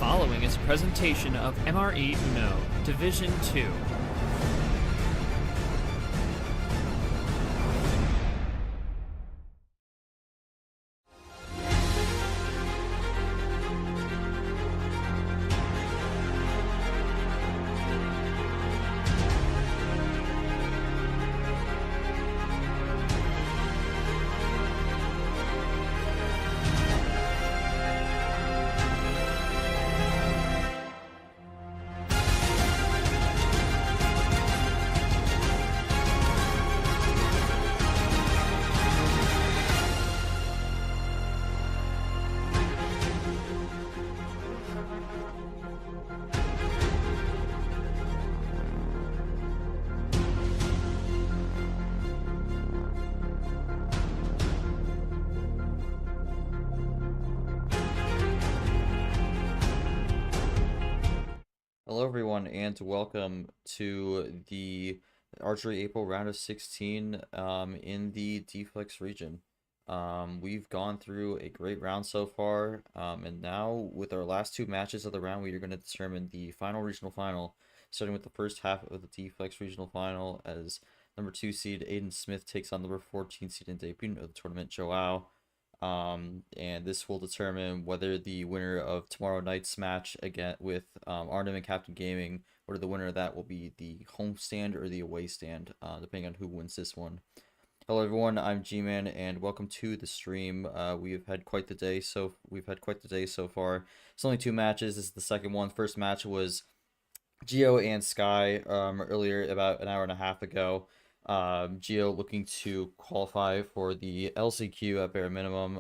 following is a presentation of MRE UNO, Division 2. Hello everyone and welcome to the Archery April round of 16 in the Deflex region. We've gone through a great round so far, and now with our last two matches of the round, we are going to determine the final regional final, starting with the first half of the Deflex Regional Final as number 2 seed Aiden Smith takes on number 14 seed and Debutant of the tournament, João. And this will determine whether the winner of tomorrow night's match again with Arnhem and Captain Gaming, whether the winner of that will be the home stand or the away stand, depending on who wins this one. Hello everyone, I'm G-Man and welcome to the stream. We've had quite the day so far. It's only two matches. This is the second one. First match was Geo and Sky earlier, about an hour and a half ago. Geo looking to qualify for the LCQ at bare minimum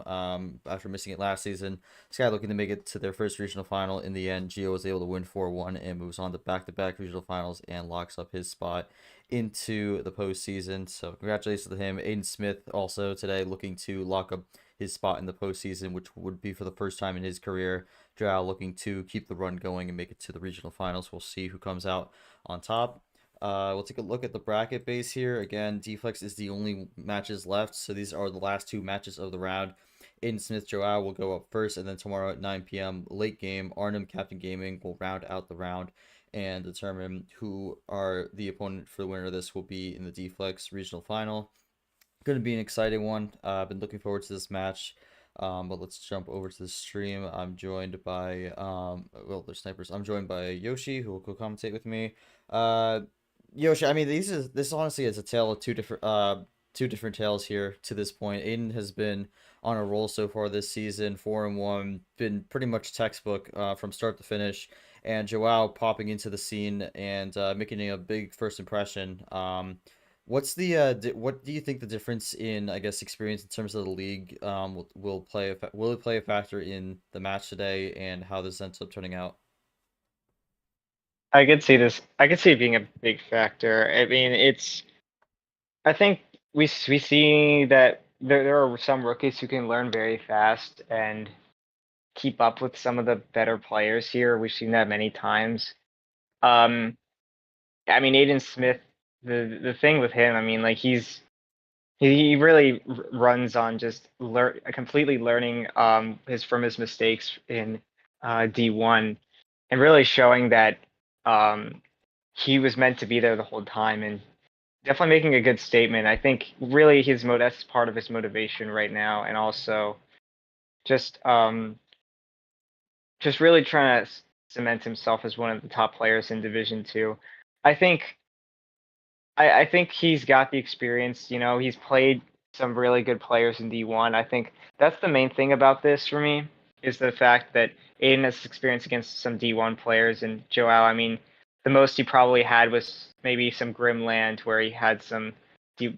after missing it last season. Sky looking to make it to their first regional final. In the end, Geo was able to win 4-1 and moves on to back-to-back regional finals and locks up his spot into the postseason. So congratulations to him. Aiden Smith also today looking to lock up his spot in the postseason, which would be for the first time in his career. João looking to keep the run going and make it to the regional finals. We'll see who comes out on top. We'll take a look at the bracket base here. Again, Deflex is the only matches left, so these are the last two matches of the round. Aiden Smith, João will go up first, and then tomorrow at 9 p.m. late game, Arnhem Captain Gaming will round out the round and determine who are the opponent for the winner of this will be in the Deflex regional final. Going to be an exciting one. I've been looking forward to this match. But let's jump over to the stream. I'm joined by well, they're snipers. I'm joined by Yoshi, who will co-commentate with me. Yoshi, I mean, this honestly is a tale of two different tales here to this point. Aiden has been on a roll so far this season, 4-1, been pretty much textbook from start to finish, and João popping into the scene and making a big first impression. What's the what do you think the difference in, I guess, experience in terms of the league will it play a factor in the match today and how this ends up turning out? I could see this. I could see it being a big factor. I mean, I think we see that there are some rookies who can learn very fast and keep up with some of the better players here. We've seen that many times. I mean, Aiden Smith. The thing with him, I mean, like he really runs on just completely learning from his mistakes in D1 and really showing that he was meant to be there the whole time and definitely making a good statement. I think really that's part of his motivation right now, and also just really trying to cement himself as one of the top players in Division 2. I think he's got the experience. You know, he's played some really good players in D1. I think that's the main thing about this for me, is the fact that Aiden has experience against some D1 players, and João, I mean, the most he probably had was maybe some Grimland where he had some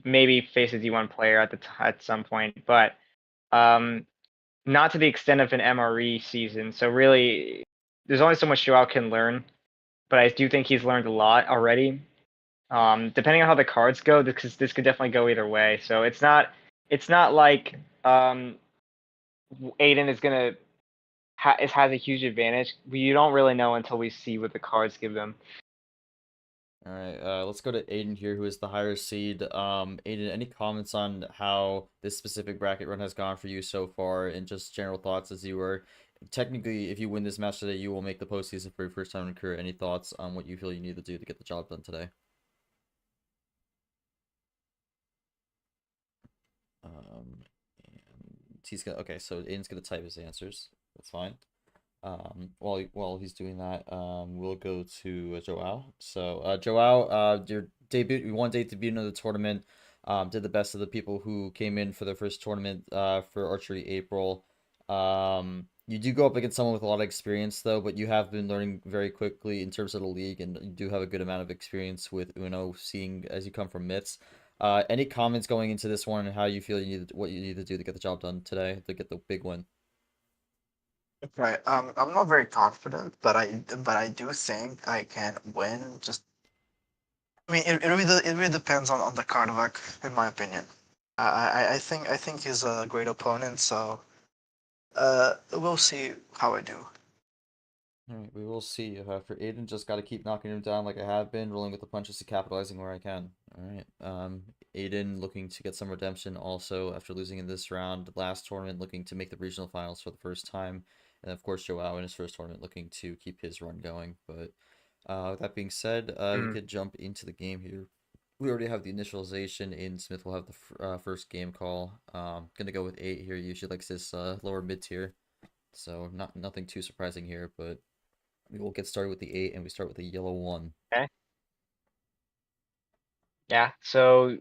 maybe face a D1 player at some point, but not to the extent of an MRE season. So really, there's only so much João can learn, but I do think he's learned a lot already. Depending on how the cards go, because this could definitely go either way. So it's not like Aiden is gonna has a huge advantage. You don't really know until we see what the cards give them. All right, let's go to Aiden here, who is the higher seed. Aiden, any comments on how this specific bracket run has gone for you so far, and just general thoughts as you were technically, if you win this match today, you will make the postseason for your first time in your career. Any thoughts on what you feel you need to do to get the job done today? And he's gonna okay, so Aiden's gonna type his answers. That's fine. While he's doing that, we'll go to João. So, João, your debut, you won debut in the tournament. Did the best of the people who came in for their first tournament. For Archery April. You do go up against someone with a lot of experience though, but you have been learning very quickly in terms of the league, and you do have a good amount of experience with Uno, seeing as you come from MITS. Any comments going into this one and how you feel you need what you need to do to get the job done today to get the big win? Right. I'm not very confident, but I do think I can win. Just I mean, it really depends on the card luck, in my opinion. I think he's a great opponent, so we'll see how I do. All right, we will see. For Aiden, just got to keep knocking him down like I have been, rolling with the punches and capitalizing where I can. All right. Aiden looking to get some redemption also after losing in this round. Last tournament looking to make the regional finals for the first time. And of course, João in his first tournament looking to keep his run going. But with that being said, we could jump into the game here. We already have the initialization. Aiden Smith will have the first game call. Gonna go with 8 here. He usually likes this lower mid tier. So nothing too surprising here, but we will get started with the 8, and we start with the yellow 1. Okay. Yeah. So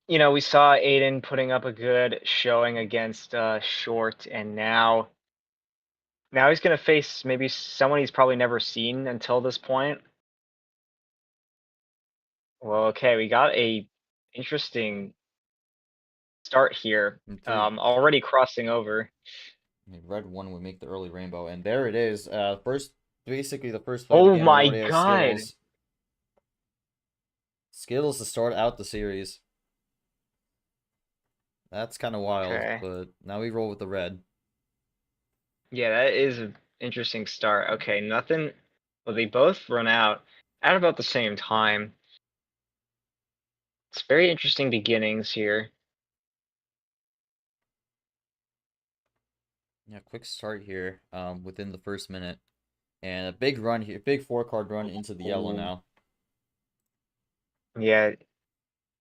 we saw Aiden putting up a good showing against Short, and now he's gonna face maybe someone he's probably never seen until this point. Well, okay, we got a interesting start here. Already crossing over. Red 1 would make the early rainbow, and there it is. Basically the first play of the Oh game my already has god! Skittles. Skittles to start out the series. That's kind of wild, Okay. but now we roll with the red. Yeah, that is an interesting start. Okay, nothing. Well, they both run out at about the same time. It's very interesting beginnings here. Yeah, quick start here. Within the first minute, and a big run here, big 4-card run into the yellow now. Yeah,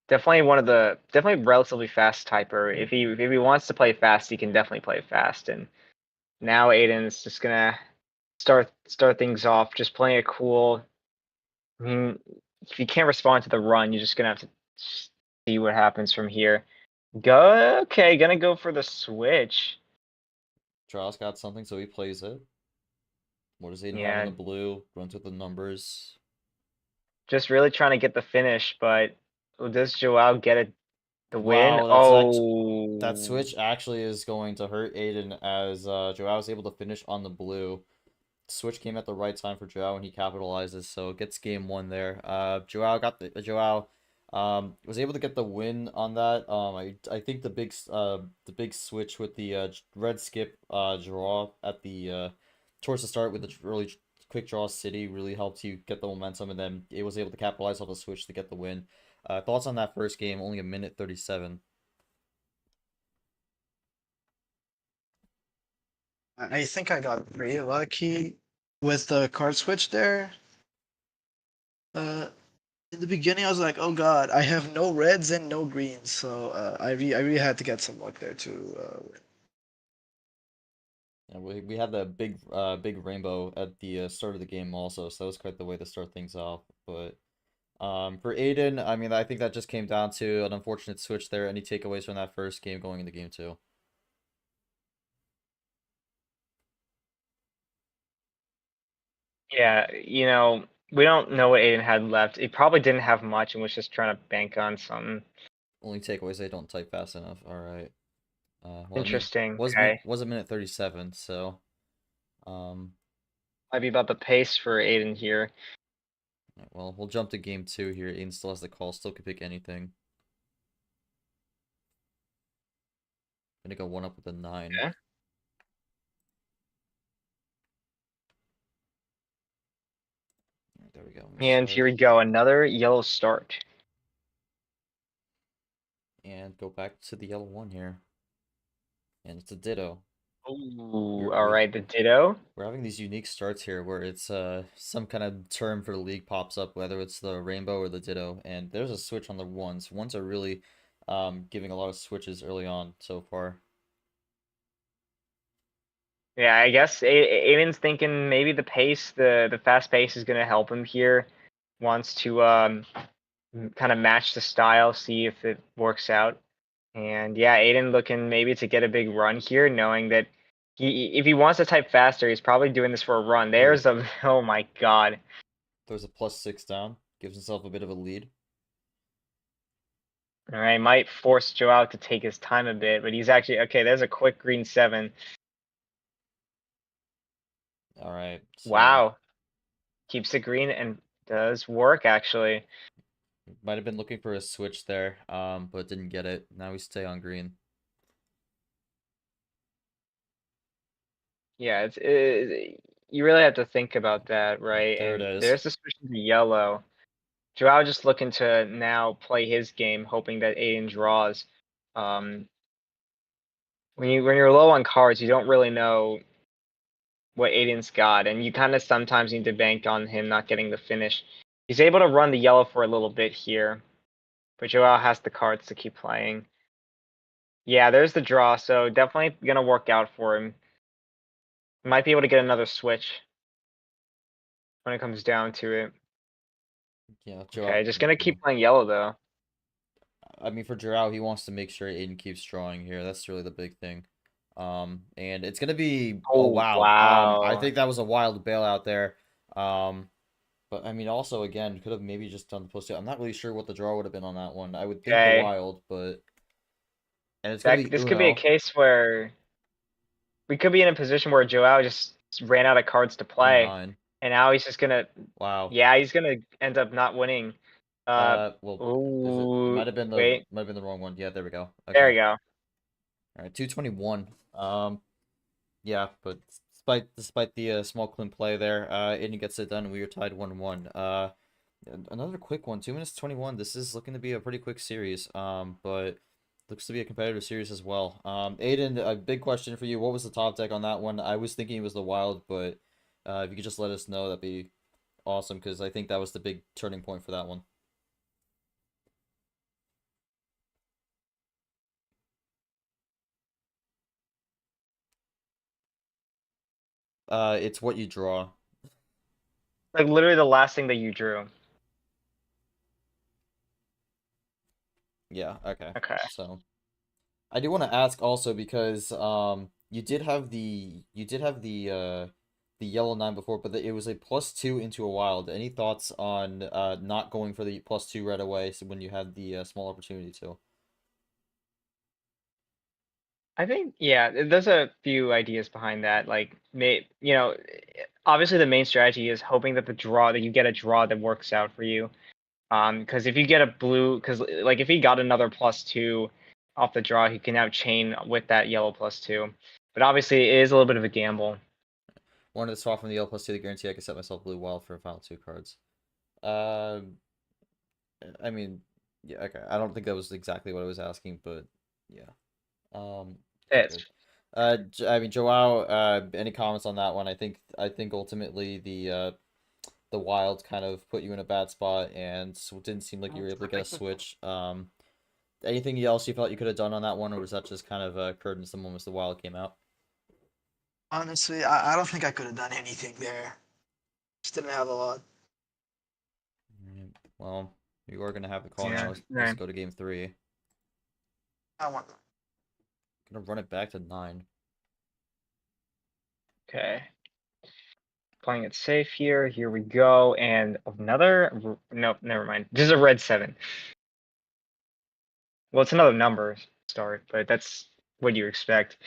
definitely relatively fast typer. If he wants to play fast, he can definitely play fast. And now Aiden's just gonna start things off, just playing it cool. I mean, if you can't respond to the run, you're just gonna have to see what happens from here. Okay, gonna go for the switch. Charles got something, so he plays it. What does Aiden have in Yeah, the blue? Runs with the numbers. just really trying to get the finish, but does João get it the win? Wow, that Oh, switch actually is going to hurt Aiden as Joao was able to finish on the blue. Switch came at the right time for Joao and he capitalizes, so gets game 1 there. Joao was able to get the win on that. I think the big switch with the red skip draw at the towards the start with the early quick draw city really helped you get the momentum, and then it was able to capitalize on the switch to get the win. Thoughts on that first game? Only a minute 37. I think I got pretty lucky with the card switch there. In the beginning, I was like, "Oh God, I have no reds and no greens," so I really had to get some luck there to win. Yeah, we had the big rainbow at the start of the game also, so that was quite the way to start things off. But for Aiden, I mean, I think that just came down to an unfortunate switch there. Any takeaways from that first game going into game 2? yeah, we don't know what Aiden had left. He probably didn't have much and was just trying to bank on something. Only takeaways, they don't type fast enough. All right. Well, I mean, Interesting. Okay. was a minute 37, so Might be about the pace for Aiden here. well, we'll jump to game 2 here. Aiden still has the call, still could pick anything. Gonna go 1 up with a 9. Okay. Alright, there we go. And here we go, another yellow start. And go back to the yellow 1 here. And it's a ditto. Ooh, We're, all we, right, the Ditto. we're having these unique starts here where it's some kind of term for the league pops up, whether it's the rainbow or the ditto, and there's a switch on the ones. Ones are really giving a lot of switches early on so far. Yeah, I guess Aiden's thinking maybe the pace, the fast pace is gonna help him here. Wants to kind of match the style, see if it works out. And yeah, Aiden looking maybe to get a big run here, knowing that if he wants to type faster, he's probably doing this for a run. There's a oh my god. There's a +6 down, gives himself a bit of a lead. All right, might force João to take his time a bit, but he's actually okay. There's a quick green 7. All right, so Wow, keeps it green and does work actually. might have been looking for a switch there, but didn't get it. Now we stay on green. Yeah, you really have to think about that, right? There it And is. there's the switch to yellow. João just looking to now play his game, hoping that Aiden draws. Um, when you're low on cards, you don't really know what Aiden's got, and you kind of sometimes need to bank on him not getting the finish. He's able to run the yellow for a little bit here, but João has the cards to keep playing. Yeah, there's the draw, so definitely gonna work out for him. Might be able to get another switch when it comes down to it. Yeah, Okay, Joao. just gonna keep playing yellow though. I mean, for Joao, he wants to make sure Aiden keeps drawing here. That's really the big thing. And it's gonna be. Oh Oh wow. I wow. think that was a wild bailout there. But I mean, also again, could have maybe just done the +2. I'm not really sure what the draw would have been on that one. I would think the Okay. wild, but and it's gonna be This could be a Uno. case where we could be in a position where Joao just ran out of cards to play, E9. and now he's just gonna, Wow. yeah, he's gonna end up not winning. Well, is it? It Ooh, might have been the wait, wrong one. Yeah, there we go. there Okay. we go. All right, 221. Yeah, but despite the small clean play there, Aiden gets it done. We are tied 1-1. Another quick one, 2 minutes 21. This is looking to be a pretty quick series. But looks to be a competitive series as well. Aiden, a big question for you. What was the top deck on that one? I was thinking it was the wild, but if you could just let us know, that'd be awesome because I think that was the big turning point for that one. It's what you draw. Like literally the last thing that you drew. Yeah, okay. Okay. So I do want to ask also because you did have the yellow 9 before, but it was a +2 into a wild. Any thoughts on not going for the +2 right away so when you had the small opportunity to? I think yeah, there's a few ideas behind that. Like, obviously the main strategy is hoping that you get a draw that works out for you. Because if you get a blue, because like if he got another +2 off the draw, he can now chain with that yellow +2. But obviously, it is a little bit of a gamble. Wanted to swap from the yellow +2 to guarantee I could set myself blue wild for final 2 cards. Uh, I mean, yeah, okay. I don't think that was exactly what I was asking, but yeah. Okay, It's good. I mean, Joao, any comments on that one? I think ultimately the wild kind of put you in a bad spot and didn't seem like you were able to get a switch. Anything else you felt you could have done on that one, or was that just kind of curtains the moment the wild came out? Honestly, I don't think I could have done anything there. Just didn't have a lot. Alright, well, you are gonna have the call now. yeah. Let's Right. go to game 3. I want. Gonna run it back to 9. Okay. Playing it safe here. Here we go. And another. Nope, never mind. This is a red 7. Well, it's another number start, but that's what you expect.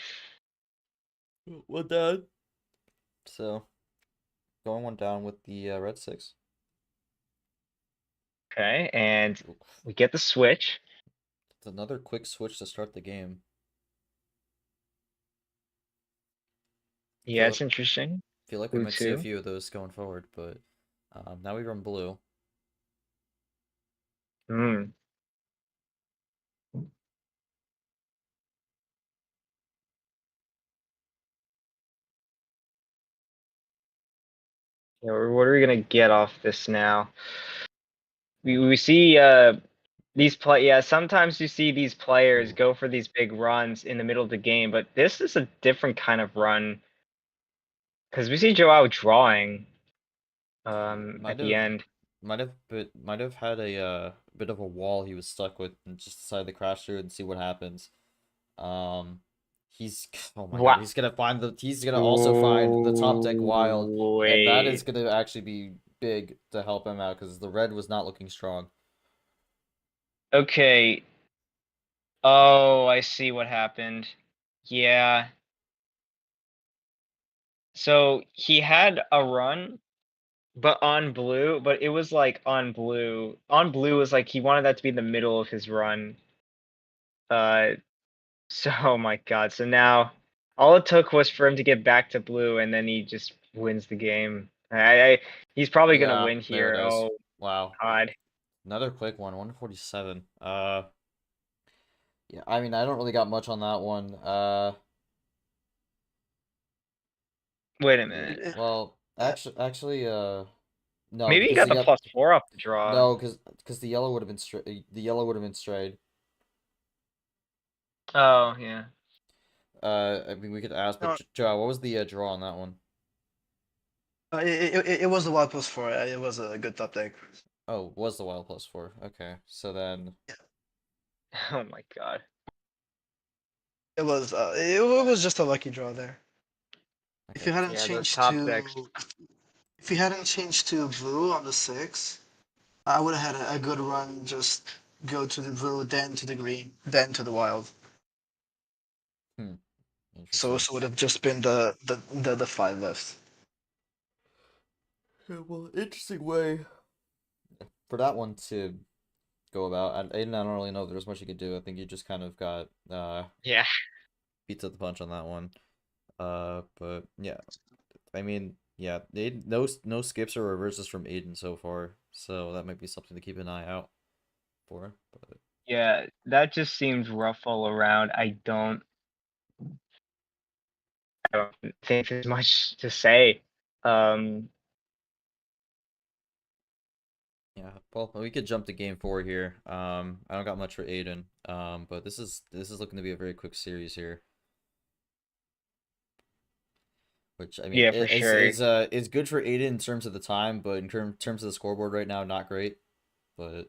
What that? So going one down with the red 6. Okay, and we get the switch. It's another quick switch to start the game. Yeah, Feel it's interesting. feel like we Blue might see a 2. few of those going forward, but now we run blue. Hmm. You know, what are we gonna get off this now? We see yeah, sometimes you see these players Ooh. go for these big runs in the middle of the game, but this is a different kind of run because we see João drawing at Might the have end. might have had a bit of a wall he was stuck with and just decided to crash through and see what happens. Um, he's oh my Wow. god, he's gonna also find the top deck wild, and that is Wait. gonna actually be big to help him out because the red was not looking strong. Okay. Oh, I see what happened. Yeah. So he had a run, but on blue, but it was like on blue. On blue was like he wanted that to be in the middle of his run. Uh, so oh my god. So now all it took was for him to get back to blue, and then he just wins the game. He's probably gonna Yeah, win there here. it is. Oh Wow, god. another quick one, 147. Yeah, I mean I don't really got much on that one. Wait a minute. Well, actually, no, Maybe he because got the +4 off the draw. no, because the yellow would have been the yellow would have been strayed. Oh yeah. I mean we could ask, No, but Joe, what was the draw on that one? it was the wild plus 4. It was a good top deck. Oh, was the wild +4? Okay, so then Oh my god. It was just a lucky draw there. If okay, you hadn't Yeah, those changed top decks. to if you hadn't changed to blue on the 6, I would have had a good run. Just go to the blue, then to the green, then to the wild. hmm, So interesting. it would have just been the 5 left. Yeah, well, interesting way for that one to go about. I don't really know if there's much you could do. I think you just kind of got Yeah. beat to the punch on that one. But yeah, I mean, yeah, no skips or reverses from Aiden so far, so that might be something to keep an eye out for. But Yeah, that just seems rough all around. I don't think there's much to say. Um, yeah, well, we could jump to game 4 here. I don't got much for Aiden. But this is looking to be a very quick series here. Which I mean yeah, for sure. is good for Aiden in terms of the time, but in terms of the scoreboard right now, not great. But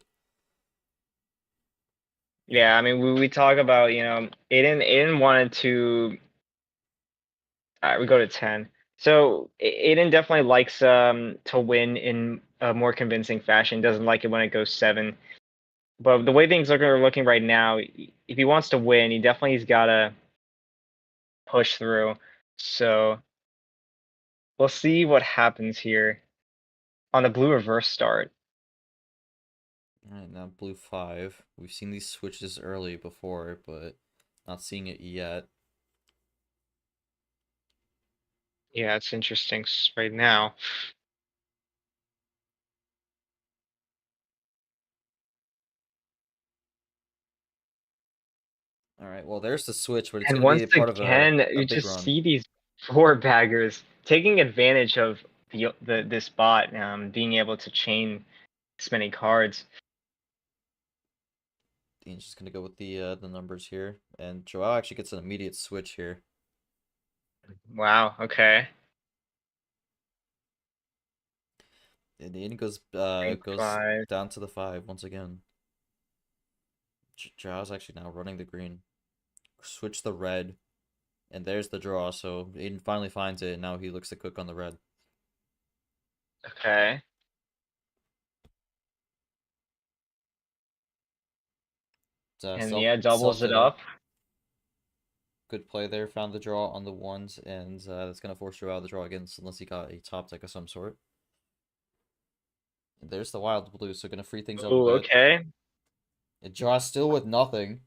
Yeah, I mean, we talk about, Aiden wanted to. We go to 10. So Aiden definitely likes to win in a more convincing fashion. Doesn't like it when it goes 7. But the way things are looking right now, if he wants to win, he definitely's gotta push through. So we'll see what happens here on the blue reverse start. all right, now blue 5. We've seen these switches early before, but not seeing it yet. Yeah, it's interesting right now. All right, well, there's the switch, but it's And going to be once a part of again, a you big just run. see these 4 baggers taking advantage of this bot, being able to chain this many cards. Dean's just going to go with the numbers here, and Joao actually gets an immediate switch here. Wow. Okay. And Dean goes Green goes 5. down to the 5 once again. Joao's actually now running the green. Switch the red. And there's the draw, so Aiden finally finds it, and now he looks to cook on the red. Okay. And yeah, doubles Selfed it it up. up. Good play there, found the draw on the 1s, and that's going to force Joao the draw against, unless he got a top deck of some sort. And there's the wild blue, so going to free things up a Oh, bit. okay. And Joao still with nothing.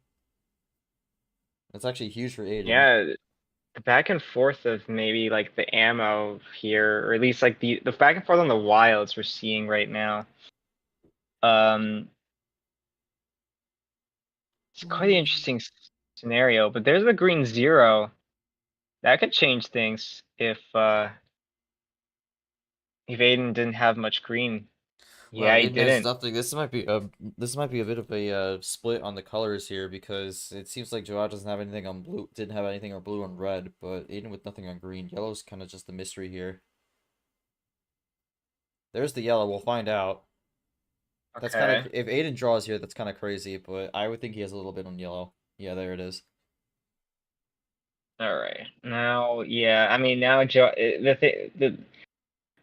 That's actually huge for Aiden. Yeah, the back and forth of maybe like the ammo here, or at least like the back and forth on the wilds we're seeing right now. Um, it's quite an interesting scenario, but there's the green 0. That could change things if if Aiden didn't have much green. Well, Yeah, he Aiden has didn't. nothing. This might be a bit of a split on the colors here because it seems like Joao doesn't have anything on blue, didn't have anything on blue and red, but Aiden with nothing on green. Yellow's kind of just the mystery here. There's the yellow. We'll find out. That's kind Okay. of if Aiden draws here, that's kind of crazy, but I would think he has a little bit on yellow. Yeah, there it is. All right. Now, yeah, I mean, now Joe,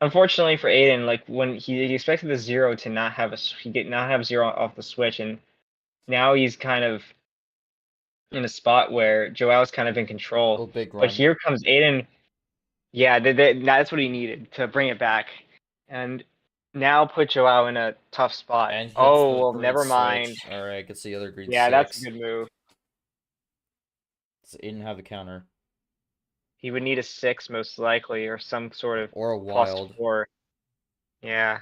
unfortunately for Aiden, like when he expected the 0 to not have not have 0 off the switch, and now he's kind of in a spot where Joel's kind of in control. Little big But run. here comes Aiden. Yeah, that's what he needed to bring it back, and now put Joao in a tough spot. And hits Oh, the well, green never mind. switch. Alright, gets the other green Yeah, that's a 6. good move. So Aiden have the counter. He would need a 6 most likely, or some sort of Or a wild. +4. Yeah,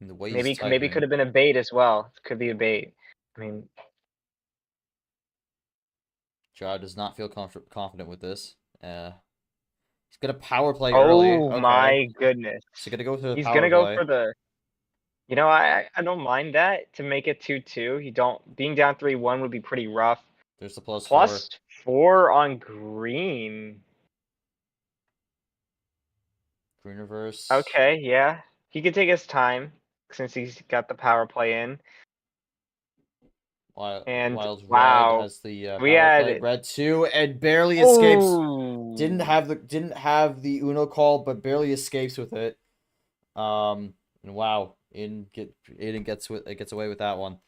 And the way maybe he's maybe could typing. have been a bait as well. Could be a bait. I mean, Joao does not feel confident with this. He's gonna power play early. oh Okay. my goodness. So gonna go for the He's power gonna go play. for the. You know, I don't mind that to make it 2-2. You don't being down 3-1 would be pretty rough. There's the +4. +4 on green. Green reverse. Okay, yeah. He could take his time since he's got the power play in. And Wild red wow, has the we power play. had Red 2 and barely escapes. Didn't oh have the Uno call, but barely escapes with it. And wow, Aiden gets away with that one.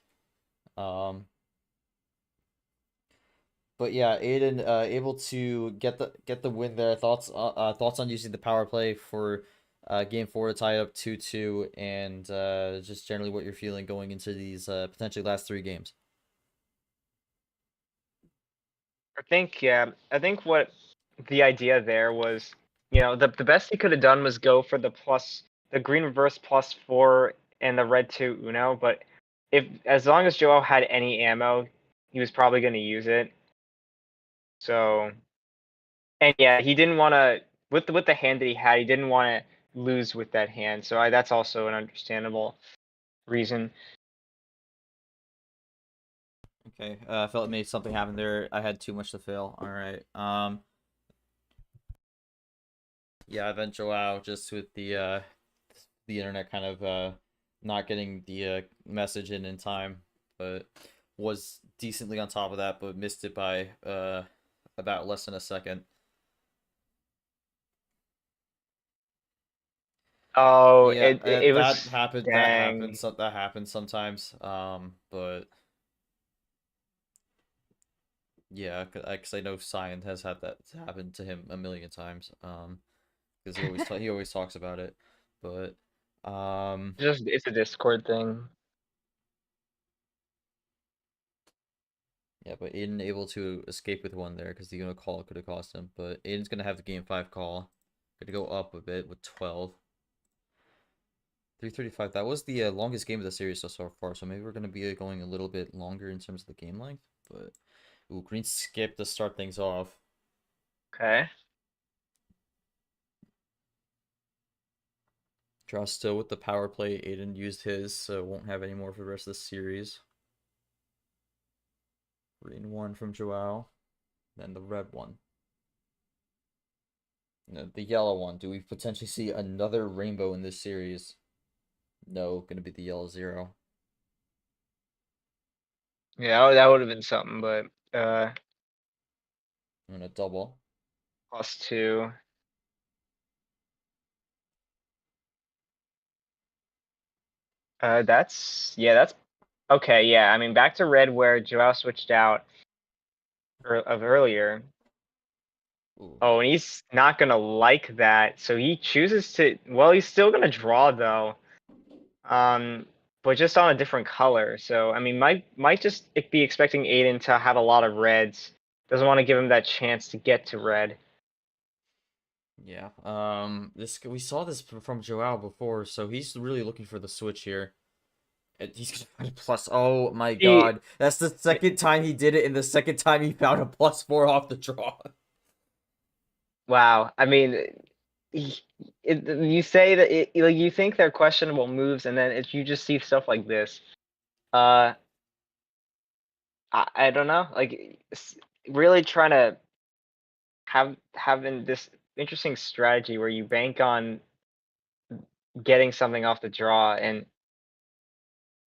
But yeah, Aiden able to get the win there. Thoughts on using the power play for game 4 to tie it up 2-2, and just generally what you're feeling going into these potentially last 3 games. I think what the idea there was, the best he could have done was go for the green reverse +4 and the red 2 Uno, but as long as Joel had any ammo, he was probably going to use it. So, and yeah, he didn't want to with the hand that he had, he didn't want to lose with that hand. So that's also an understandable reason. Okay, I felt maybe something happened there. I had too much to fail. All right. Yeah, I went Joao just with the internet kind of not getting the message in time, but was decently on top of that, but missed it by about less than a second. Oh, Yeah, it that was happened. dang. That happens sometimes. But yeah, because I know Cyan has had that happen to him a million times. Because he always talks about it. But It's a Discord thing. yeah, but Aiden able to escape with one there because the Uno call could have cost him. But Aiden's gonna have the game 5 call. Gonna go up a bit with 12. 335. That was the longest game of the series so far. So maybe we're gonna be going a little bit longer in terms of the game length. But ooh, green skip to start things off. Okay. Draw still with the power play. Aiden used his, so won't have any more for the rest of the series. Green 1 from Joao. Then the red one. No, the yellow one. Do we potentially see another rainbow in this series? No, gonna be the yellow 0. Yeah, that would have been something, but I'm gonna double. +2. That's okay. Yeah, I mean back to red where Joao switched out of earlier. Ooh. Oh, and he's not gonna like that, so he chooses to. Well, he's still gonna draw though, but just on a different color. So I mean, might just be expecting Aiden to have a lot of reds. Doesn't want to give him that chance to get to red. Yeah. We saw this from Joao before, so he's really looking for the switch here. And he's gonna find a plus. Oh my god, that's the second time he did it, and the second time he found a +4 off the draw. Wow, I mean, you say that like you think they're questionable moves, and then you just see stuff like this. I don't know, like really trying to having this interesting strategy where you bank on getting something off the draw, and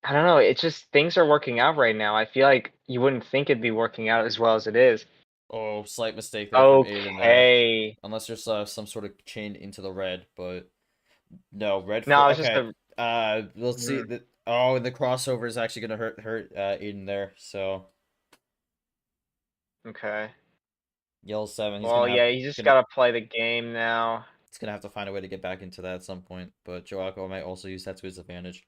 I don't know, it's just things are working out right now. I feel like you wouldn't think it'd be working out as well as it is. Oh, slight mistake there from Aiden there. Okay. Unless there's some sort of chain into the red, but no, red No, for it's just okay. a Let's see that. Oh, and the crossover is actually gonna hurt Aiden there. So okay. yellow 7. He's Well, yeah, you just gotta play the game now. He's gonna have to find a way to get back into that at some point. But João might also use that to his advantage.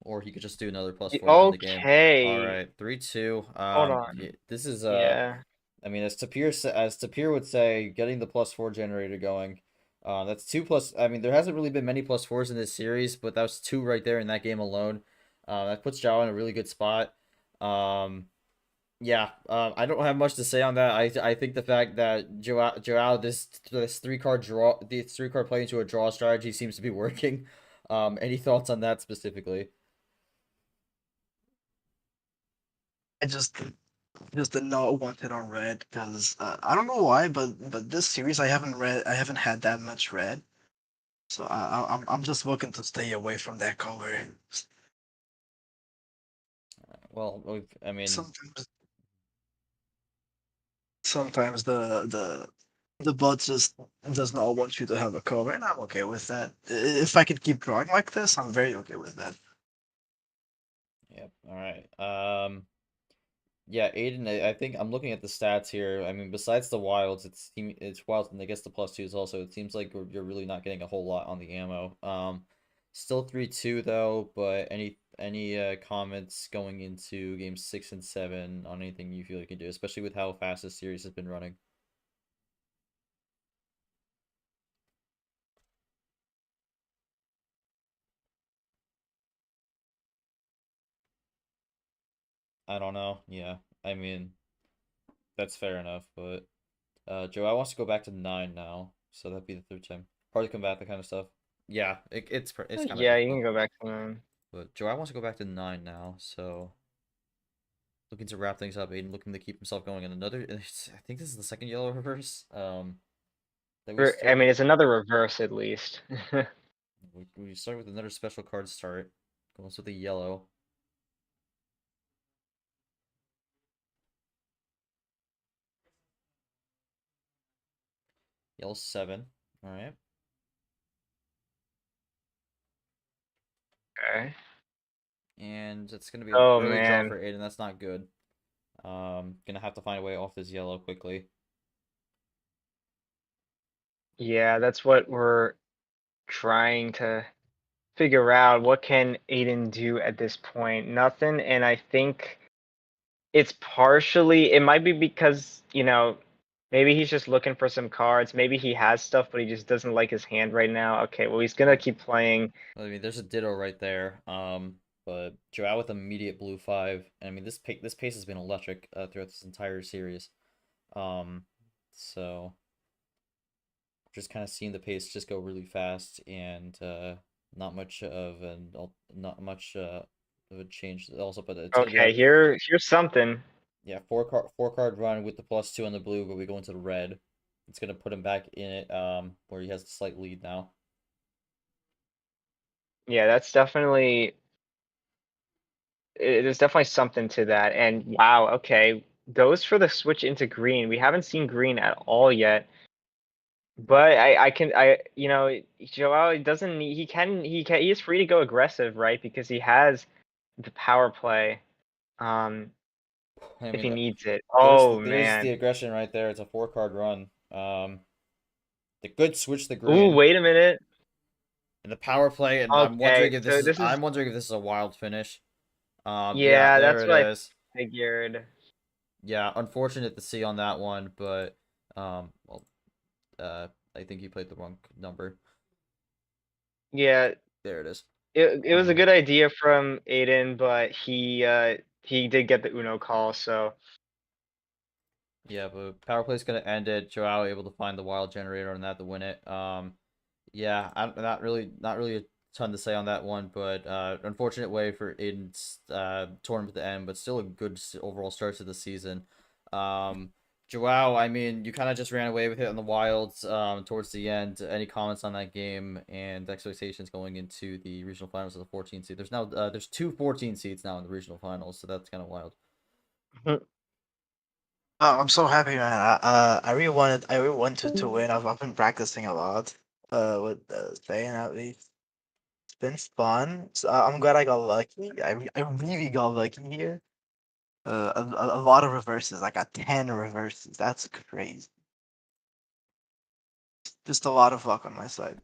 Or he could just do another +4 in the game. All right, 3-2. Hold on. This is Yeah. I mean, as Tapir would say, getting the +4 generator going. That's 2 plus. I mean, there hasn't really been many +4s in this series, but that was 2 right there in that game alone. That puts João in a really good spot. Yeah. I don't have much to say on that. I think the fact that João this 3-card draw, the 3-card play into a draw strategy seems to be working. Any thoughts on that specifically? I just did not want it on red because I don't know why, but this series I haven't had that much red, so I'm just looking to stay away from that color. Well, I mean, sometimes the bot just does not want you to have a color, and I'm okay with that. If I can keep drawing like this, I'm very okay with that. Yep. All right. Yeah, Aiden. I think I'm looking at the stats here. I mean, besides the wilds, it's wilds, and I guess the +2s also. It seems like you're really not getting a whole lot on the ammo. Still 3-2 though. But any comments going into games 6 and 7 on anything you feel you can do, especially with how fast this series has been running? I don't know. Yeah, I mean, that's fair enough. But Joao wants to go back to 9 now, so that'd be the third time. Hard to combat that kind of stuff. Yeah, it's kind of Yeah, you difficult. can go back to 9. But Joao wants to go back to 9 now, so looking to wrap things up. Aiden looking to keep himself going in another. I think this is the second yellow reverse. I mean, it's another reverse at least. We start with another special card start. Goes with the yellow. Yellow 7. All right. Okay. And it's gonna be a Oh early draw man. for Aiden. That's not good. Gonna have to find a way off this yellow quickly. Yeah, that's what we're trying to figure out. What can Aiden do at this point? Nothing, and I think it's partially, it might be because, maybe he's just looking for some cards. Maybe he has stuff, but he just doesn't like his hand right now. Okay, well, he's gonna keep playing. I mean, there's a ditto right there. But Joao with immediate blue 5. And I mean, this pace has been electric throughout this entire series. So just kind of seeing the pace just go really fast, and not much of a change also. But it's gonna be Okay, here's something. yeah, four card run with the +2 on the blue, but we go into the red. It's gonna put him back in it, where he has a slight lead now. Yeah, that's definitely, there's definitely something to that. And wow, okay, goes for the switch into green. We haven't seen green at all yet. But Joao doesn't need, he is free to go aggressive, right? Because he has the power play, I if he mean, needs it. there's Oh there's the man. aggression right there. It's a 4-card run. The good switch the Ooh, green wait a minute. and the power play, and Okay, so this is, I'm wondering if this is a wild finish. Yeah, yeah, there that's it what I is. figured. Yeah, unfortunate to see on that one, but well, I think he played the wrong number. Yeah, There it is. it was a good idea from Aiden, but he did get the Uno call, so Yeah, but power play's gonna end it. Joao able to find the wild generator on that to win it. Yeah, I'm not really a ton to say on that one, but unfortunate way for Aiden's tournament to end, but still a good overall start to the season. Um, Joao, I mean, you kind of just ran away with it on the wilds towards the end. Any comments on that game and expectations going into the regional finals of the 14 seed? There's now there's two 14 seeds now in the regional finals, so that's kind of wild. Oh, I'm so happy, man. I really wanted to win. I've been practicing a lot. With staying at least. It's been fun. So, I'm glad I got lucky. I really got lucky here. A lot of reverses. I got 10 reverses. That's crazy. Just a lot of luck on my side.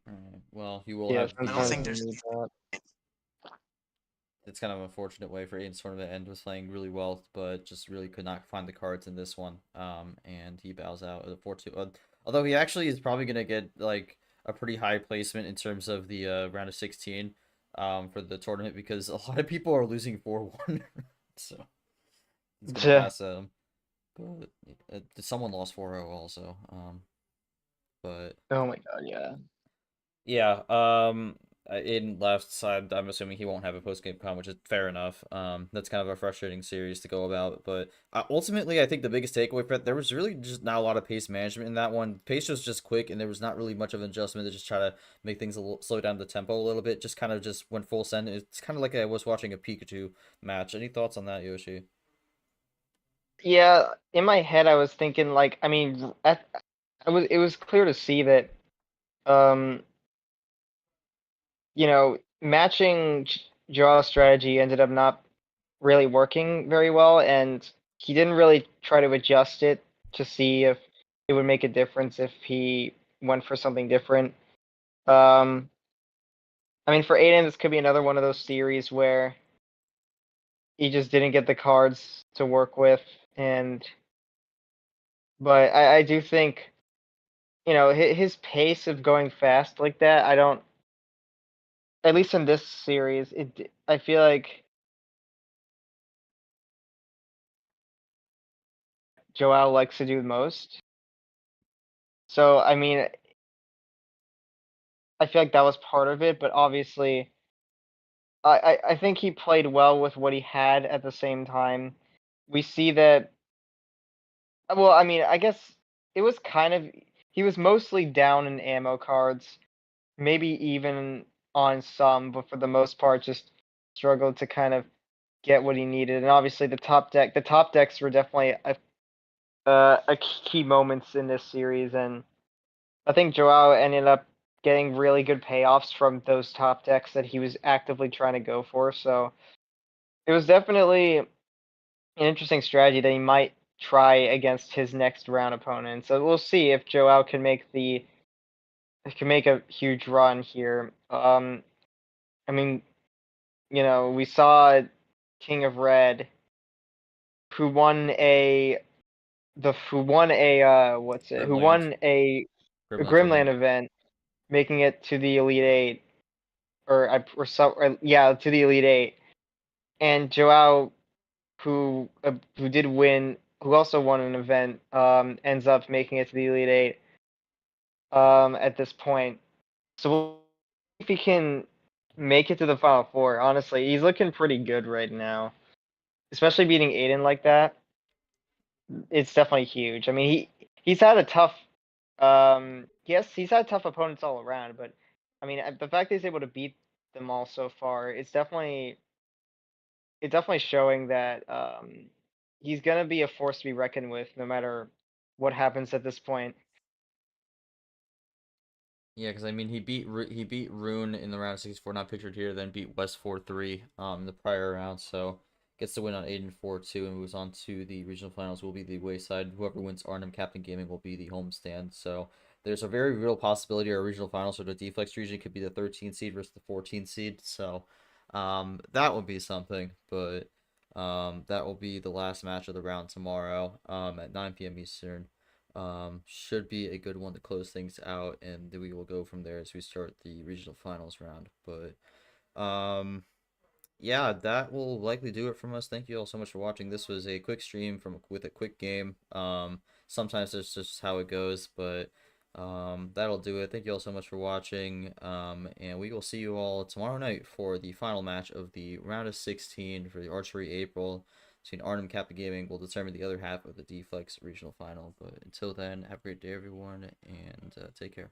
Alright, well, you will Yeah, have I don't the sometimes think you there's. need that. it's kind of an unfortunate way for Aiden's tournament to end. Was playing really well, but just really could not find the cards in this one. And he bows out at a 4-2. Although he actually is probably gonna get like a pretty high placement in terms of the round of 16 for the tournament because a lot of people are losing 4-1. So it's gonna Yeah. pass but someone lost 4-0 also. But Oh my god, yeah. yeah, Aiden left, so I'm assuming he won't have a post game con, which is fair enough. That's kind of a frustrating series to go about, but ultimately, I think the biggest takeaway for it, there was really just not a lot of pace management in that one. Pace was just quick, and there was not really much of an adjustment to just try to make things a little slow down the tempo a little bit. Just kind of just went full send. It's kind of like I was watching a Pikachu match. Any thoughts on that, Yoshi? Yeah, in my head I was thinking like I mean it was clear to see that um matching Joao's strategy ended up not really working very well, and he didn't really try to adjust it to see if it would make a difference if he went for something different. Um, I mean, for Aiden, this could be another one of those series where he just didn't get the cards to work with, and but I do think his pace of going fast like that. I don't, at least in this series, I feel like Joao likes to do the most. So I mean, I feel like that was part of it, but obviously, I think he played well with what he had at the same time. We see that. Well, I mean, I guess it was kind of he was mostly down in ammo cards, maybe even on some, but for the most part, just struggled to kind of get what he needed. And obviously, the top decks were definitely a key moments in this series, and I think Joao ended up getting really good payoffs from those top decks that he was actively trying to go for. So it was definitely an interesting strategy that he might try against his next round opponent. So we'll see if Joao can make a huge run here. I mean, we saw King of Red who won Grimland. a Grimland Grimland tournament. event, making it to the Elite Eight, yeah, to the Elite Eight. And Joao, who did win, who also won an event, ends up making it to the Elite Eight. At this point, so we'll see if he can make it to the Final Four. Honestly, he's looking pretty good right now, especially beating Aiden like that. It's definitely huge. I mean, he's had a tough, yes, he's had tough opponents all around, but I mean, the fact that he's able to beat them all so far, it's definitely showing that he's gonna be a force to be reckoned with, no matter what happens at this point. Yeah, because I mean he beat Rune in the round of 64, not pictured here, then beat West 4-3 in the prior round, so gets the win on Aiden 4-2 and moves on to the regional finals. Will be the wayside. Whoever wins Arnhem Captain Gaming will be the homestand. So there's a very real possibility our regional finals for the Deflex region could be the 13 seed versus the 14 seed. So that will be something, but that will be the last match of the round tomorrow at 9 p.m. Eastern. Should be a good one to close things out, and we will go from there as we start the regional finals round. But yeah, that will likely do it from us. Thank you all so much for watching. This was a quick stream with a quick game. Sometimes that's just how it goes, but that'll do it. Thank you all so much for watching. And we will see you all tomorrow night for the final match of the round of 16 for the Archery April. Between Arnhem Kappa Gaming will determine the other half of the Deflex Regional Final. But until then, have a great day, everyone, and take care.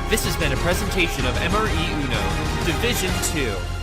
This has been a presentation of MRE UNO, Division 2.